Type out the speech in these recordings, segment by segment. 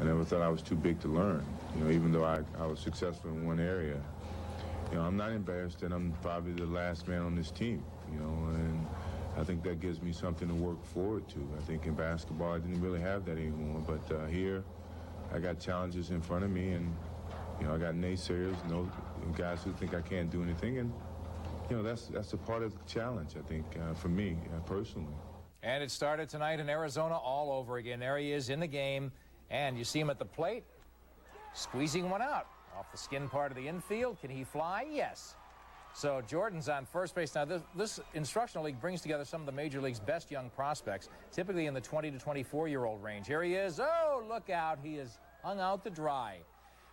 I never thought I was too big to learn. You know, even though I was successful in one area, you know, I'm not embarrassed that I'm probably the last man on this team, you know, and I think that gives me something to work forward to. I think in basketball I didn't really have that anymore, but here I got challenges in front of me, and, you know, I got naysayers, guys who think I can't do anything, and, you know, that's a part of the challenge, I think, for me personally. And it started tonight in Arizona all over again. There he is in the game, and you see him at the plate, squeezing one out off the skin part of the infield. Can he fly? Yes. So Jordan's on first base. Now, this instructional league brings together some of the Major League's best young prospects, typically in the 20 to 24-year-old range. Here he is. Oh, look out. He is hung out to dry.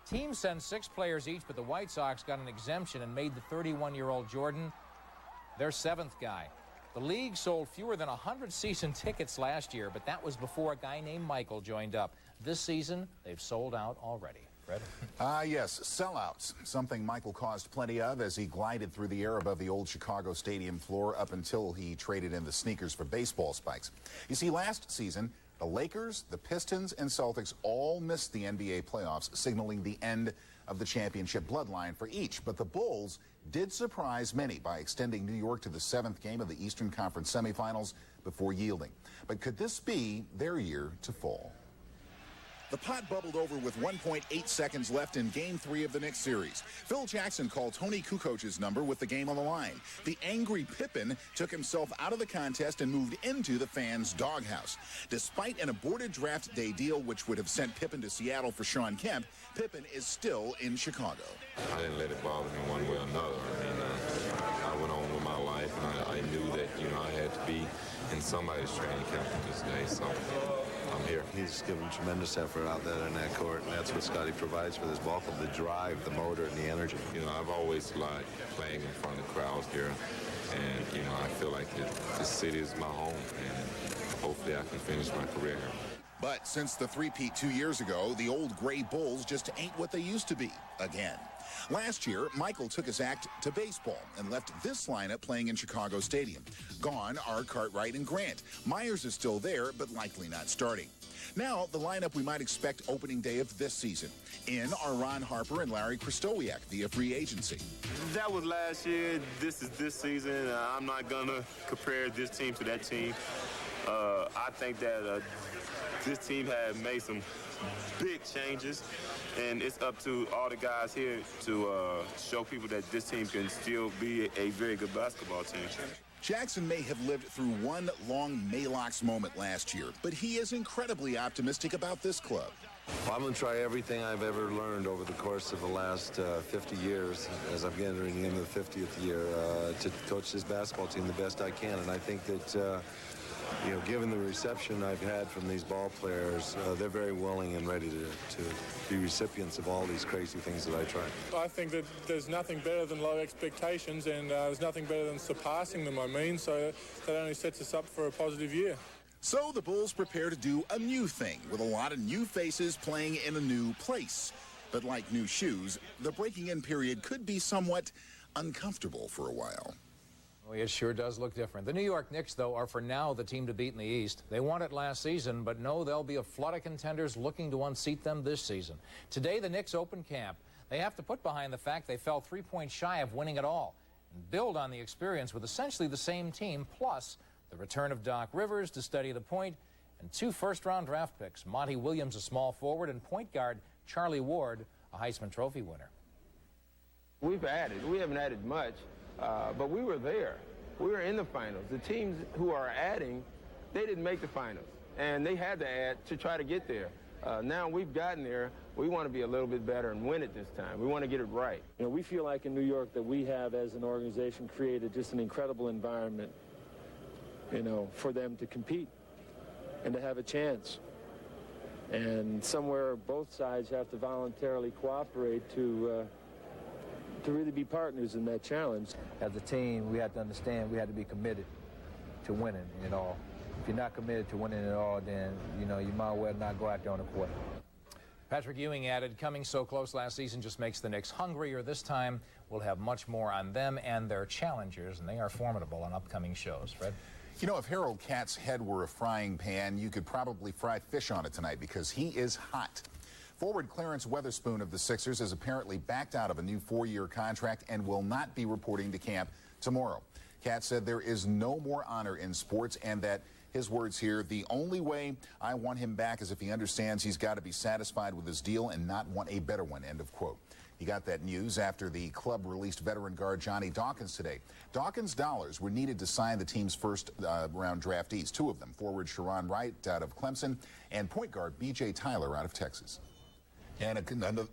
Team sends 6 players each, but the White Sox got an exemption and made the 31-year-old Jordan their 7th guy. The league sold fewer than 100 season tickets last year, but that was before a guy named Michael joined up. This season, they've sold out already. Fred? Yes, sellouts, something Michael caused plenty of as he glided through the air above the old Chicago Stadium floor up until he traded in the sneakers for baseball spikes. You see, last season, the Lakers, the Pistons, and Celtics all missed the NBA playoffs, signaling the end of the championship bloodline for each. But the Bulls did surprise many by extending New York to the 7th game of the Eastern Conference semifinals before yielding. But could this be their year to fall? The pot bubbled over with 1.8 seconds left in Game 3 of the Knicks series. Phil Jackson called Tony Kukoc's number with the game on the line. The angry Pippen took himself out of the contest and moved into the fans' doghouse. Despite an aborted draft day deal which would have sent Pippen to Seattle for Shawn Kemp, Pippen is still in Chicago. I didn't let it bother me one way or another. I mean, I went on with my life, and I knew that, you know, I had to be in somebody's training camp this day, so I'm here. He's given tremendous effort out there in that court, and that's what Scotty provides for this ball club, the drive, the motor, and the energy. You know, I've always liked playing in front of crowds here, and, you know, I feel like this city is my home, and hopefully I can finish my career here. But since the three-peat 2 years ago, the old gray Bulls just ain't what they used to be again. Last year, Michael took his act to baseball and left this lineup playing in Chicago Stadium. Gone are Cartwright and Grant. Myers is still there, but likely not starting. Now, the lineup we might expect opening day of this season. In are Ron Harper and Larry Krystkowiak via free agency. That was last year. This is this season. I'm not going to compare this team to that team. I think that this team has made some big changes, and it's up to all the guys here to show people that this team can still be a very good basketball team. Jackson may have lived through one long Maalox moment last year, but he is incredibly optimistic about this club. Well, I'm going to try everything I've ever learned over the course of the last 50 years, as I'm getting into the 50th year, to coach this basketball team the best I can. And I think that, you know, given the reception I've had from these ball players, they're very willing and ready to be recipients of all these crazy things that I try. I think that there's nothing better than low expectations, and there's nothing better than surpassing them, I mean, so that only sets us up for a positive year. So the Bulls prepare to do a new thing with a lot of new faces playing in a new place. But like new shoes, the breaking-in period could be somewhat uncomfortable for a while. Oh, it sure does look different. The New York Knicks, though, are for now the team to beat in the East. They won it last season, but no, there'll be a flood of contenders looking to unseat them this season. Today, the Knicks open camp. They have to put behind the fact they fell 3 points shy of winning it all and build on the experience with essentially the same team, plus the return of Doc Rivers to steady the point, and 2 first-round draft picks, Monty Williams, a small forward, and point guard Charlie Ward, a Heisman Trophy winner. We've added. We haven't added much, but we were there. We were in the finals. The teams who are adding, they didn't make the finals, and they had to add to try to get there. Now we've gotten there. We want to be a little bit better and win it this time. We want to get it right. You know, we feel like in New York that we have, as an organization, created just an incredible environment, you know, for them to compete and to have a chance. And somewhere both sides have to voluntarily cooperate to really be partners in that challenge. As a team, we have to understand we have to be committed to winning it all. If you're not committed to winning it all, then, you know, you might well not go out there on the court. Patrick Ewing added, coming so close last season just makes the Knicks hungrier. This time, we'll have much more on them and their challengers, and they are formidable on upcoming shows. Fred? You know, if Harold Katz's head were a frying pan, you could probably fry fish on it tonight because he is hot. Forward Clarence Weatherspoon of the Sixers has apparently backed out of a new 4-year contract and will not be reporting to camp tomorrow. Cat said there is no more honor in sports and that, his words here, the only way I want him back is if he understands he's got to be satisfied with his deal and not want a better one, end of quote. He got that news after the club released veteran guard Johnny Dawkins today. Dawkins' dollars were needed to sign the team's first-round draftees, 2 of them, forward Sharon Wright out of Clemson and point guard B.J. Tyler out of Texas. And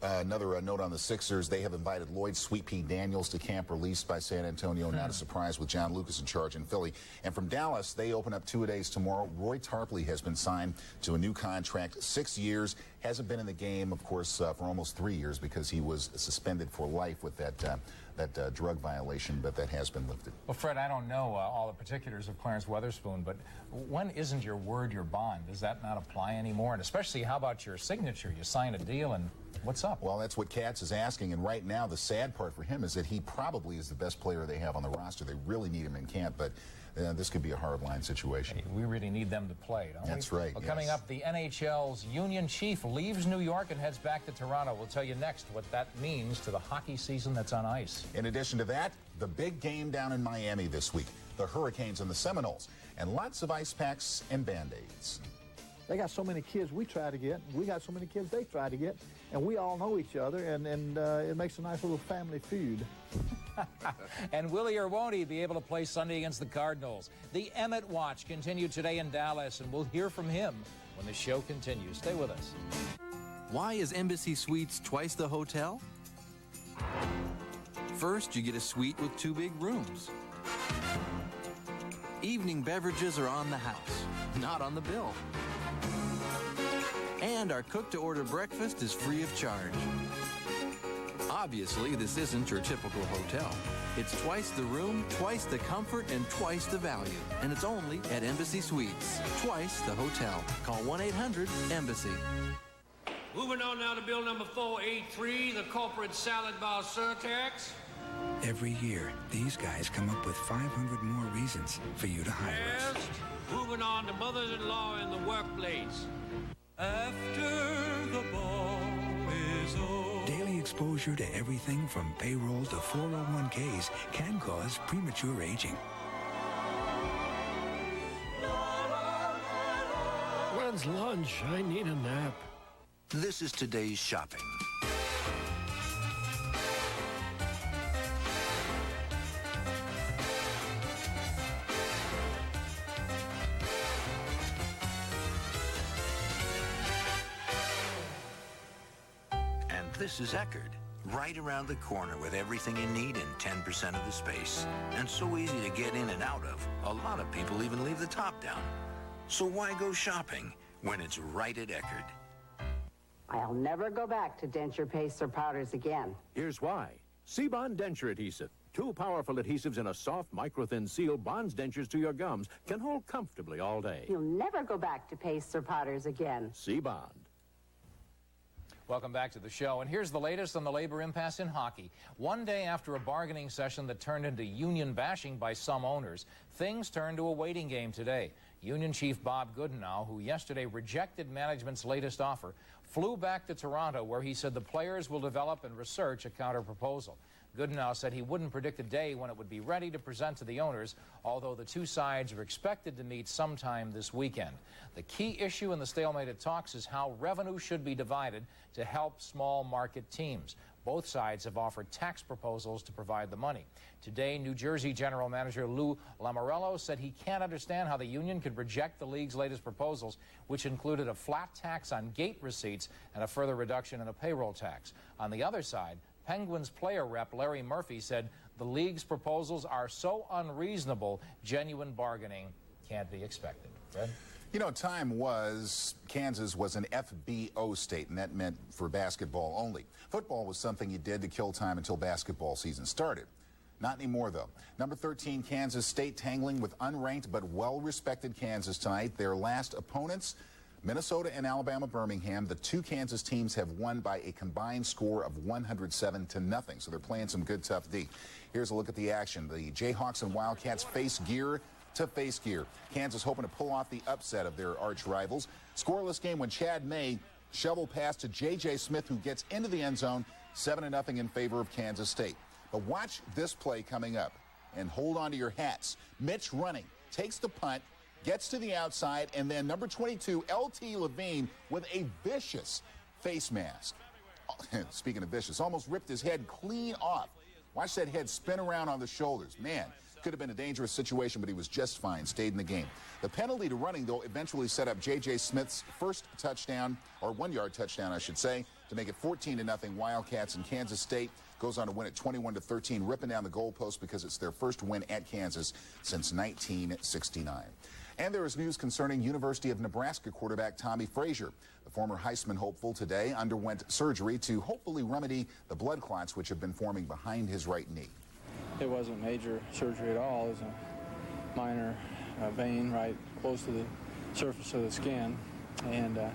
another note on the Sixers, they have invited Lloyd Sweet Pea Daniels to camp, released by San Antonio. Not a surprise with John Lucas in charge in Philly. And from Dallas, they open up 2-a-days tomorrow. Roy Tarpley has been signed to a new contract, 6 years. Hasn't been in the game, of course, for almost 3 years because he was suspended for life with that drug violation, but that has been lifted. Well, Fred, I don't know all the particulars of Clarence Weatherspoon, but when isn't your word your bond? Does that not apply anymore? And especially, how about your signature? You sign a deal, and what's up? Well, that's what Katz is asking, and right now the sad part for him is that he probably is the best player they have on the roster. They really need him in camp, but this could be a hard-line situation. Hey, we really need them to play, don't we? That's right, Well, yes. Coming up, the NHL's Union Chief leaves New York and heads back to Toronto. We'll tell you next what that means to the hockey season that's on ice. In addition to that, the big game down in Miami this week, the Hurricanes and the Seminoles, and lots of ice packs and Band-Aids. They got so many kids we try to get. We got so many kids they try to get. And we all know each other, and it makes a nice little family feud. And will he or won't he be able to play Sunday against the Cardinals? The Emmett Watch continued today in Dallas, and we'll hear from him when the show continues. Stay with us. Why is Embassy Suites twice the hotel? First, you get a suite with 2 big rooms. Evening beverages are on the house, not on the bill. And our cook-to-order breakfast is free of charge. Obviously, this isn't your typical hotel. It's twice the room, twice the comfort, and twice the value. And it's only at Embassy Suites. Twice the hotel. Call 1-800-EMBASSY. Moving on now to bill number 483, the corporate salad bar surtax. Every year, these guys come up with 500 more reasons for you to hire us. Yes. Moving on to mothers-in-law in the workplace. After the ball is over. Daily exposure to everything from payroll to 401ks can cause premature aging. When's lunch? I need a nap. This is today's shopping. This is Eckerd, right around the corner with everything you need in 10% of the space. And so easy to get in and out of, a lot of people even leave the top down. So why go shopping when it's right at Eckerd? I'll never go back to denture pastes or powders again. Here's why. C-Bond Denture Adhesive. 2 powerful adhesives in a soft, micro-thin seal bonds dentures to your gums, can hold comfortably all day. You'll never go back to pastes or powders again. C-Bond. Welcome back to the show, and here's the latest on the labor impasse in hockey. One day after a bargaining session that turned into union bashing by some owners, things turned to a waiting game today. Union Chief Bob Goodenow, who yesterday rejected management's latest offer, flew back to Toronto, where he said the players will develop and research a counter-proposal. Goodenow said he wouldn't predict a day when it would be ready to present to the owners, although the 2 sides are expected to meet sometime this weekend. The key issue in the stalemated talks is how revenue should be divided to help small market teams. Both sides have offered tax proposals to provide the money. Today, New Jersey General Manager Lou Lamoriello said he can't understand how the union could reject the league's latest proposals, which included a flat tax on gate receipts and a further reduction in a payroll tax. On the other side, Penguins player rep Larry Murphy said the league's proposals are so unreasonable, genuine bargaining can't be expected. Fred? You know, time was Kansas was an FBO state, and that meant for basketball only. Football was something you did to kill time until basketball season started. Not anymore, though. Number 13, Kansas State tangling with unranked but well-respected Kansas tonight. Their last opponents, Minnesota and Alabama Birmingham. The 2 Kansas teams have won by a combined score of 107-0, so they're playing some good, tough D. Here's a look at the action. The Jayhawks and Wildcats face gear to face gear. Kansas hoping to pull off the upset of their arch rivals. Scoreless game when Chad May Shovel pass to J.J. Smith, who gets into the end zone, 7-0 in favor of Kansas State. But watch this play coming up, and hold on to your hats. Mitch running, takes the punt, gets to the outside, and then number 22, L.T. Levine, with a vicious face mask. Speaking of vicious, almost ripped his head clean off. Watch that head spin around on the shoulders. Man, could have been a dangerous situation, but he was just fine, stayed in the game. The penalty to running, though, eventually set up J.J. Smith's first touchdown, or 1-yard touchdown, I should say, to make it 14-0 Wildcats, and Kansas State goes on to win it 21-13, ripping down the goalpost because it's their first win at Kansas since 1969. And there is news concerning University of Nebraska quarterback Tommy Frazier. The former Heisman hopeful today underwent surgery to hopefully remedy the blood clots which have been forming behind his right knee. It wasn't major surgery at all. It was a minor vein right close to the surface of the skin. And, of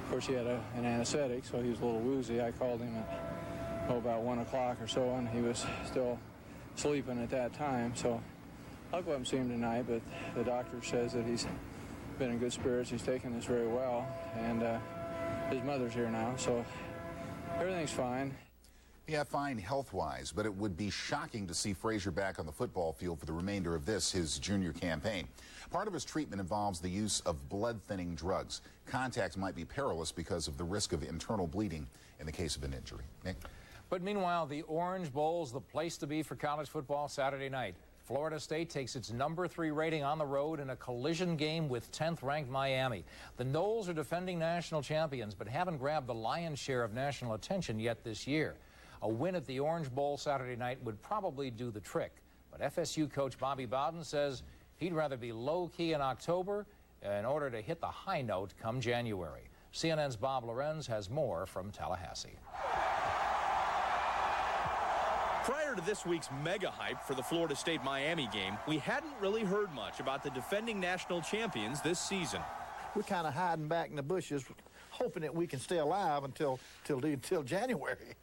course, he had an anesthetic, so he was a little woozy. I called him at about 1 o'clock or so, and he was still sleeping at that time. So I'll go up and see him tonight, but the doctor says that he's been in good spirits. He's taken this very well, and his mother's here now, so everything's fine. Yeah, fine health-wise, but it would be shocking to see Frazier back on the football field for the remainder of his junior campaign. Part of his treatment involves the use of blood-thinning drugs. Contact might be perilous because of the risk of internal bleeding in the case of an injury. Nick? But meanwhile, the Orange Bowl's the place to be for college football Saturday night. Florida State takes its #3 rating on the road in a collision game with 10th-ranked Miami. The Noles are defending national champions, but haven't grabbed the lion's share of national attention yet this year. A win at the Orange Bowl Saturday night would probably do the trick. But FSU coach Bobby Bowden says he'd rather be low-key in October in order to hit the high note come January. CNN's Bob Lorenz has more from Tallahassee. Prior to this week's mega hype for the Florida State-Miami game, we hadn't really heard much about the defending national champions this season. We're kind of hiding back in the bushes, hoping that we can stay alive until January.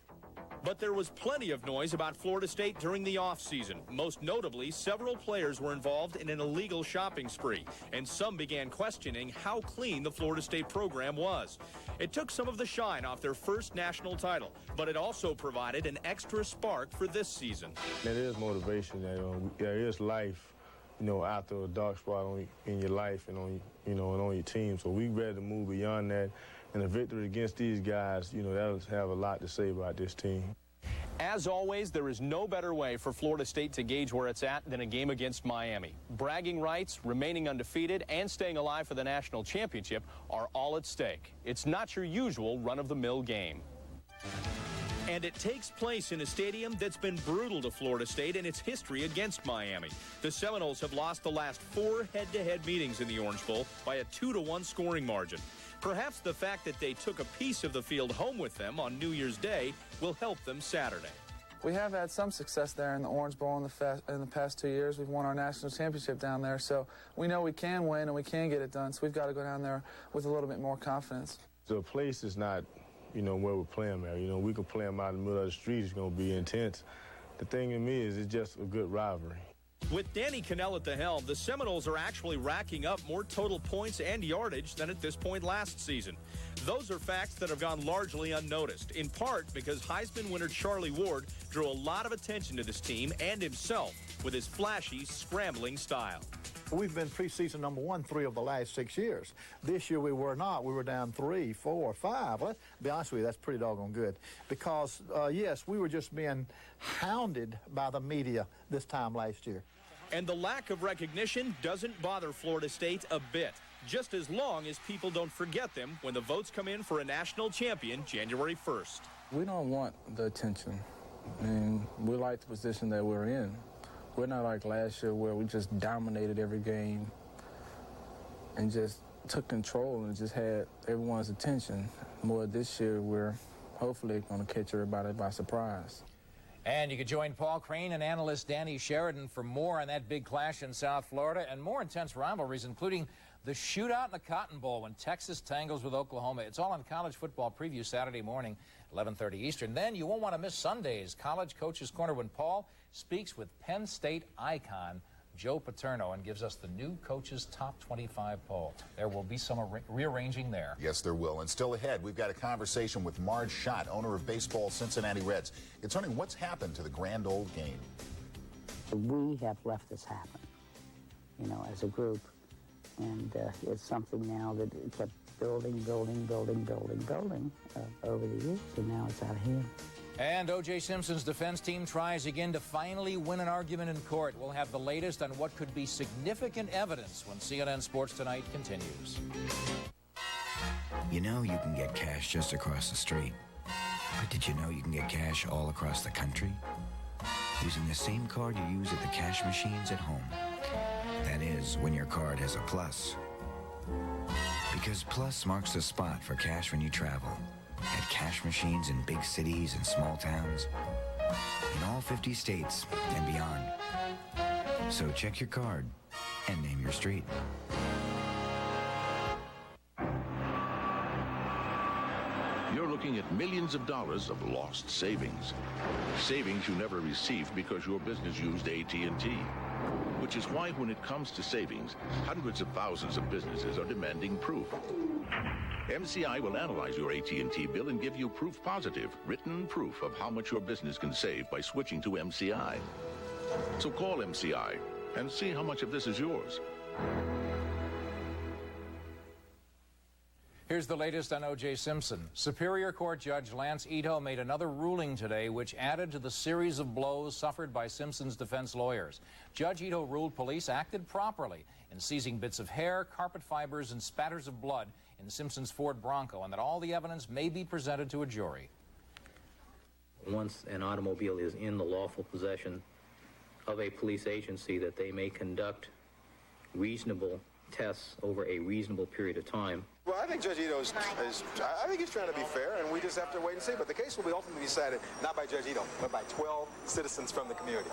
But there was plenty of noise about Florida State during the offseason. Most notably, several players were involved in an illegal shopping spree, and some began questioning how clean the Florida State program was. It took some of the shine off their first national title, but it also provided an extra spark for this season. There is motivation. There is life, after a dark spot in your life and on your team. So we ready to move beyond that. And a victory against these guys, that'll have a lot to say about this team. As always, there is no better way for Florida State to gauge where it's at than a game against Miami. Bragging rights, remaining undefeated, and staying alive for the national championship are all at stake. It's not your usual run-of-the-mill game. And it takes place in a stadium that's been brutal to Florida State in its history against Miami. The Seminoles have lost the last 4 head-to-head meetings in the Orange Bowl by a 2-1 scoring margin. Perhaps the fact that they took a piece of the field home with them on New Year's Day will help them Saturday. We have had some success there in the Orange Bowl in the past 2 years. We've won our national championship down there, so we know we can win and we can get it done, so we've got to go down there with a little bit more confidence. The place is not, where we're playing them at. We can play them out in the middle of the street. It's going to be intense. The thing to me is it's just a good rivalry. With Danny Cannell at the helm, the Seminoles are actually racking up more total points and yardage than at this point last season. Those are facts that have gone largely unnoticed, in part because Heisman winner Charlie Ward drew a lot of attention to this team and himself with his flashy, scrambling style. We've been preseason #1 3 of the last 6 years. This year we were not. We were down 3, 4, 5. Let's be honest with you, that's pretty doggone good. Because, yes, we were just being hounded by the media this time last year. And the lack of recognition doesn't bother Florida State a bit, just as long as people don't forget them when the votes come in for a national champion January 1st. We don't want the attention. I mean, we like the position that we're in. We're not like last year where we just dominated every game and just took control and just had everyone's attention. More this year, we're hopefully going to catch everybody by surprise. And you can join Paul Crane and analyst Danny Sheridan for more on that big clash in South Florida and more intense rivalries, including the shootout in the Cotton Bowl when Texas tangles with Oklahoma. It's all on College Football Preview Saturday morning, 11:30 Eastern. Then you won't want to miss Sunday's College Coach's Corner when Paul speaks with Penn State icon Joe Paterno, and gives us the new coach's top 25 poll. There will be some rearranging there. Yes, there will. And still ahead, we've got a conversation with Marge Schott, owner of baseball Cincinnati Reds, concerning what's happened to the grand old game. We have left this happen, you know, as a group. And it's something now that it kept building over the years, and now it's out of hand. And O.J. Simpson's defense team tries again to finally win an argument in court. We'll have the latest on what could be significant evidence when CNN Sports Tonight continues. You know you can get cash just across the street. But did you know you can get cash all across the country? Using the same card you use at the cash machines at home. That is, when your card has a plus. Because Plus marks the spot for cash when you travel. At cash machines in big cities and small towns. In all 50 states and beyond. So check your card and name your street. You're looking at millions of dollars of lost savings. Savings you never received because your business used AT&T. Which is why when it comes to savings, hundreds of thousands of businesses are demanding proof. MCI will analyze your AT&T bill and give you proof positive, written proof of how much your business can save by switching to MCI. So call MCI and see how much of this is yours. Here's the latest on O.J. Simpson. Superior Court Judge Lance Ito made another ruling today which added to the series of blows suffered by Simpson's defense lawyers. Judge Ito ruled police acted properly in seizing bits of hair, carpet fibers, and spatters of blood in Simpson's Ford Bronco, and that all the evidence may be presented to a jury. Once an automobile is in the lawful possession of a police agency, that they may conduct reasonable tests over a reasonable period of time. Well, I think Judge Ito I think he's trying to be fair, and we just have to wait and see. But the case will be ultimately decided not by Judge Ito, but by 12 citizens from the community.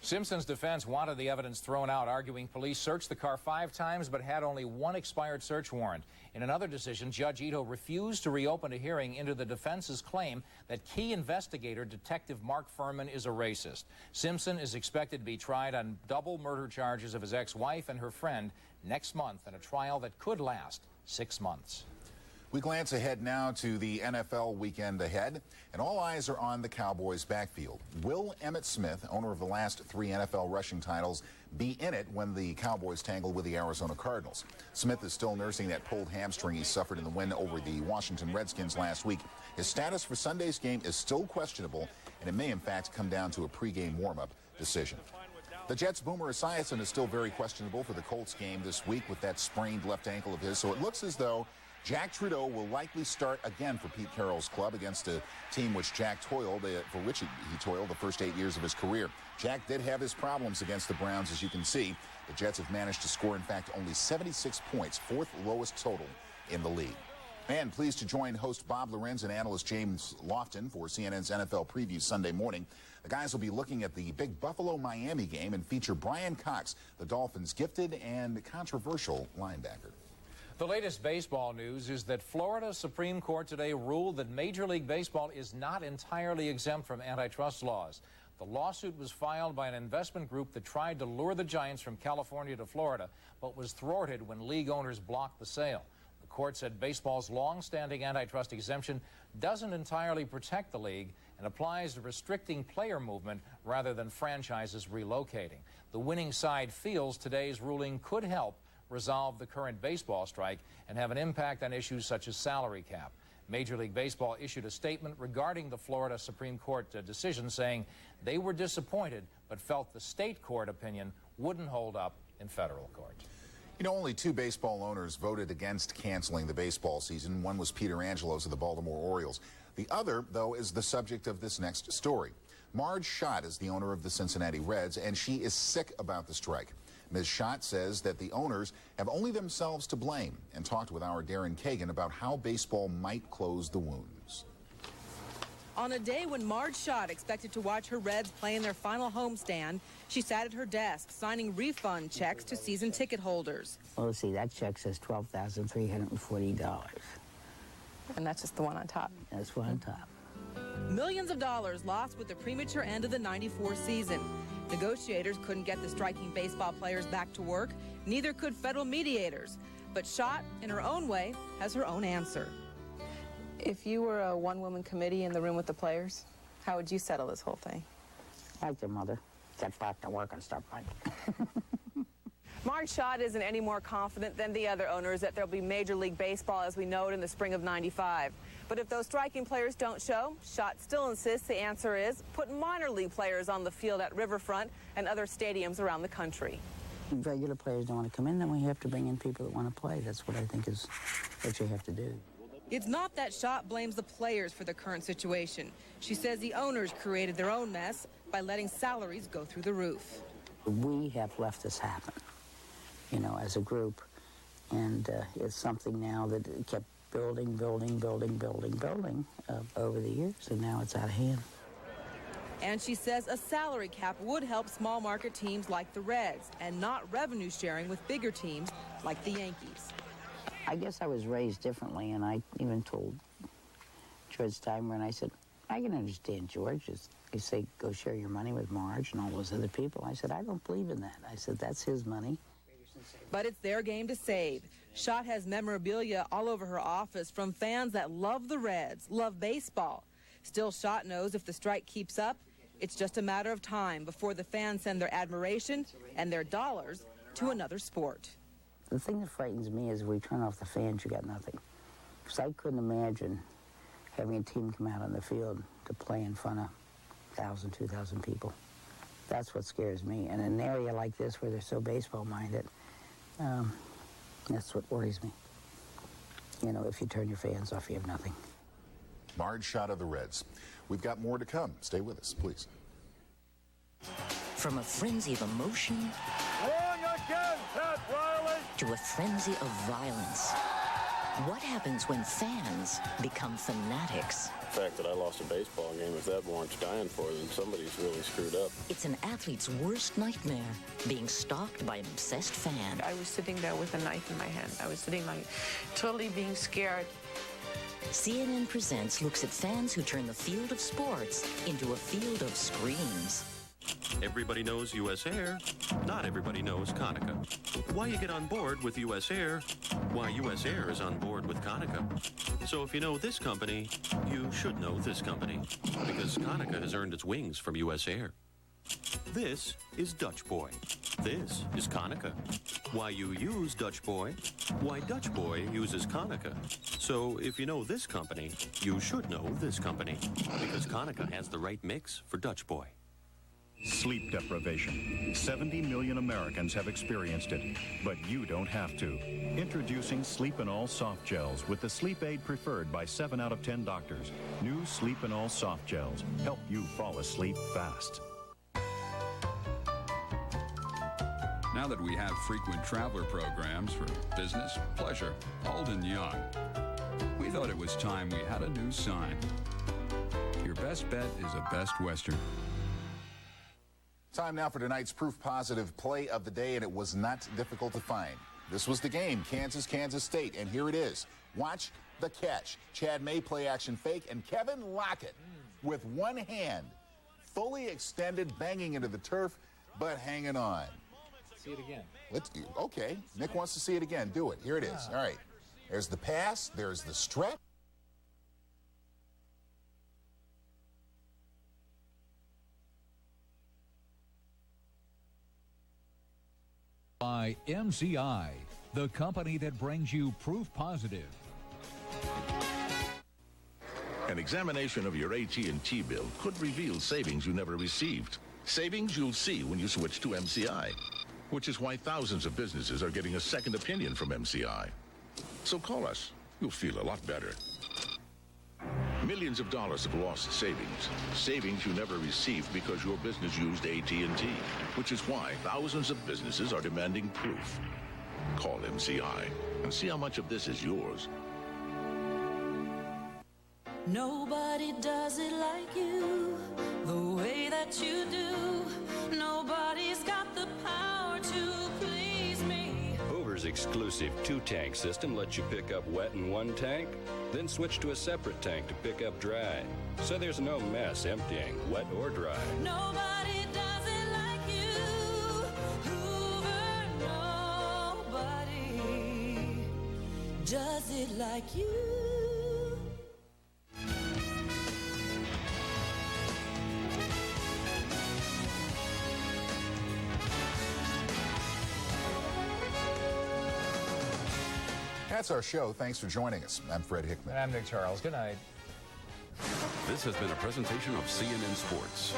Simpson's defense wanted the evidence thrown out, arguing police searched the car 5 times but had only one expired search warrant. In another decision, Judge Ito refused to reopen a hearing into the defense's claim that key investigator Detective Mark Furman is a racist. Simpson is expected to be tried on double murder charges of his ex-wife and her friend next month in a trial that could last 6 months. We glance ahead now to the NFL weekend ahead, and all eyes are on the Cowboys' backfield. Will Emmitt Smith, owner of the last 3 NFL rushing titles, be in it when the Cowboys tangle with the Arizona Cardinals? Smith is still nursing that pulled hamstring he suffered in the win over the Washington Redskins last week. His status for Sunday's game is still questionable, and it may in fact come down to a pregame warm-up decision. The Jets' Boomer Esiason is still very questionable for the Colts game this week with that sprained left ankle of his, so it looks as though Jack Trudeau will likely start again for Pete Carroll's club against a team which Jack toiled, for which he toiled the first 8 years of his career. Jack did have his problems against the Browns, as you can see. The Jets have managed to score, in fact, only 76 points, 4th lowest total in the league. And pleased to join host Bob Lorenz and analyst James Lofton for CNN's NFL Preview Sunday morning. The guys will be looking at the big Buffalo-Miami game and feature Brian Cox, the Dolphins' gifted and controversial linebacker. The latest baseball news is that Florida Supreme Court today ruled that Major League Baseball is not entirely exempt from antitrust laws. The lawsuit was filed by an investment group that tried to lure the Giants from California to Florida, but was thwarted when league owners blocked the sale. The court said baseball's long-standing antitrust exemption doesn't entirely protect the league and applies to restricting player movement rather than franchises relocating. The winning side feels today's ruling could help resolve the current baseball strike and have an impact on issues such as salary cap. Major League Baseball issued a statement regarding the Florida Supreme Court decision, saying they were disappointed but felt the state court opinion wouldn't hold up in federal court. You know, only 2 baseball owners voted against canceling the baseball season. One was Peter Angelos of the Baltimore Orioles. The other, though, is the subject of this next story. Marge Schott is the owner of the Cincinnati Reds, and she is sick about the strike. Ms. Schott says that the owners have only themselves to blame and talked with our Darren Kagan about how baseball might close the wounds. On a day when Marge Schott expected to watch her Reds play in their final homestand, she sat at her desk signing refund checks to season ticket holders. Well, let's see, that check says $12,340. And that's just the one on top. That's one on top. Millions of dollars lost with the premature end of the '94 season. Negotiators couldn't get the striking baseball players back to work. Neither could federal mediators. But Schott, in her own way, has her own answer. If you were a one-woman committee in the room with the players, how would you settle this whole thing? Like their mother. Get back to work and start fighting. Marge Schott isn't any more confident than the other owners that there'll be Major League Baseball as we know it in the spring of '95. But if those striking players don't show, Schott still insists the answer is put minor league players on the field at Riverfront and other stadiums around the country. If regular players don't want to come in, then we have to bring in people that want to play. That's what I think is what you have to do. It's not that Schott blames the players for the current situation. She says the owners created their own mess by letting salaries go through the roof. We have left this happen, you know, as a group, and it's something now that kept building over the years, and now it's out of hand. And she says a salary cap would help small market teams like the Reds and not revenue sharing with bigger teams like the Yankees. I guess I was raised differently, and I even told George Steinbrenner, and I said, I can understand George. You say, go share your money with Marge and all those other people. I said, I don't believe in that. I said, that's his money. But it's their game to save. Schott has memorabilia all over her office from fans that love the Reds, love baseball. Still, Schott knows if the strike keeps up, it's just a matter of time before the fans send their admiration and their dollars to another sport. The thing that frightens me is we turn off the fans, you got nothing. Because I couldn't imagine having a team come out on the field to play in front of 1,000, 2,000 people. That's what scares me. And in an area like this where they're so baseball-minded, that's what worries me. You know, if you turn your fans off, you have nothing. Marge Schott of the Reds. We've got more to come. Stay with us, please. From a frenzy of emotion to a frenzy of violence. What happens when fans become fanatics? The fact that I lost a baseball game, if that warrants dying for, then somebody's really screwed up. It's an athlete's worst nightmare, being stalked by an obsessed fan. I was sitting there with a knife in my hand. I was sitting like totally being scared. CNN Presents looks at fans who turn the field of sports into a field of screams. Everybody knows U.S. Air. Not everybody knows Konica. Why you get on board with U.S. Air? Why U.S. Air is on board with Konica. So if you know this company, you should know this company. Because Konica has earned its wings from U.S. Air. This is Dutch Boy. This is Konica. Why you use Dutch Boy? Why Dutch Boy uses Konica. So if you know this company, you should know this company. Because Konica has the right mix for Dutch Boy. Sleep deprivation. 70 million Americans have experienced it, but you don't have to. Introducing Sleep and All Soft Gels with the sleep aid preferred by 7 out of 10 doctors. New Sleep and All Soft Gels help you fall asleep fast. Now that we have frequent traveler programs for business, pleasure, old and young, we thought it was time we had a new sign. Your best bet is a Best Western. Time now for tonight's Proof Positive play of the day, and it was not difficult to find. This was the game, Kansas State, and here it is. Watch the catch. Chad May play action fake, and Kevin Lockett with one hand, fully extended, banging into the turf, but hanging on. See it again. Okay, Nick wants to see it again. Do it. Here it is. All right. There's the pass. There's the stretch. By MCI, the company that brings you Proof Positive. An examination of your AT&T bill could reveal savings you never received. Savings you'll see when you switch to MCI, which is why thousands of businesses are getting a second opinion from MCI. So call us. You'll feel a lot better. Millions of dollars of lost savings. Savings you never received because your business used AT&T, which is why thousands of businesses are demanding proof. Call MCI and see how much of this is yours. Nobody does it like you, the way that you do. Nobody's got the power to please me. Hoover's exclusive 2-tank system lets you pick up wet in one tank, then switch to a separate tank to pick up dry. So there's no mess emptying, wet or dry. Nobody does it like does it like you? That's our show. Thanks for joining us. I'm Fred Hickman. And I'm Nick Charles. Good night. This has been a presentation of CNN Sports.